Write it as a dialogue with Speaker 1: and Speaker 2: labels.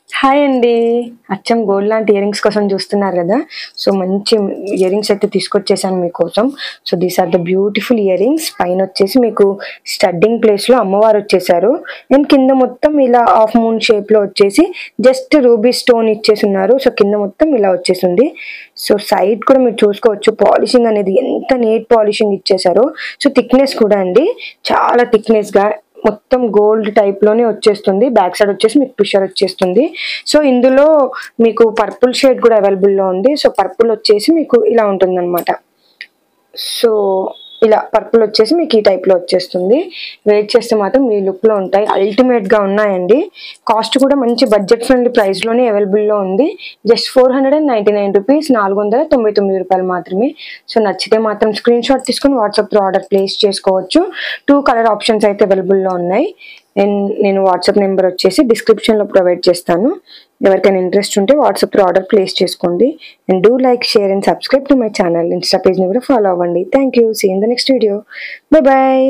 Speaker 1: Hi అండి. అచ్చం gold లాంటి ఇయరింగ్స్ కోసం చూస్తున్నారు కదా. సో మంచి ఇయరింగ్స్ అయితే తీసుకొచ్చేసాను మీకోసం. So these are the beautiful earrings. పైన వచ్చేసి మీకు స్టడ్డింగ్ ప్లేస్లో అమ్మవారు వచ్చేసారు. అండ్ కింద మొత్తం ఇలా హాఫ్ మూన్ షేప్లో వచ్చేసి జస్ట్ రూబీ స్టోన్ ఇచ్చేసి ఉన్నారు. సో కింద మొత్తం ఇలా వచ్చేసింది. సో సైడ్ కూడా మీరు చూసుకోవచ్చు పాలిషింగ్ అనేది ఎంత నీట్ పాలిషింగ్ ఇచ్చేసారో. సో థిక్నెస్ కూడా అండి చాలా థిక్నెస్గా మొత్తం గోల్డ్ టైప్ లోనే వచ్చేస్తుంది. బ్యాక్ సైడ్ వచ్చేసి మీకు పుషర్ వచ్చేస్తుంది. సో ఇందులో మీకు పర్పుల్ షేడ్ కూడా అవైలబుల్ లో ఉంది. సో పర్పుల్ వచ్చేసి మీకు ఇలా ఉంటుంది అనమాట. సో ఇలా పర్పుల్ వచ్చేసి మీకు ఈ టైప్ లో వచ్చేస్తుంది. వెయిట్ చేస్తే మాత్రం ఈ లుక్ లో ఉంటాయి. అల్టిమేట్ గా ఉన్నాయండి. కాస్ట్ కూడా మంచి బడ్జెట్ ఫ్రెండ్లీ ప్రైస్ లోనే అవైలబుల్ లో ఉంది. జస్ట్ 499 రూపీస్, 499 రూపాయలు మాత్రమే. సో నచ్చితే మాత్రం స్క్రీన్ షాట్ తీసుకుని వాట్సాప్ లో ఆర్డర్ ప్లేస్ చేసుకోవచ్చు. 2 కలర్ ఆప్షన్స్ అయితే అవైలబుల్ లో ఉన్నాయి. నేను వాట్సాప్ నెంబర్ వచ్చేసి డిస్క్రిప్షన్ లో ప్రొవైడ్ చేస్తాను. ఎవరికైనా ఇంట్రెస్ట్ ఉంటే వాట్సాప్ లో ఆర్డర్ ప్లేస్ చేసుకోండి. And do like, share and subscribe to my channel. Insta page ని కూడా ఫాలో అవ్వండి. Thank you. See in the next video. Bye bye.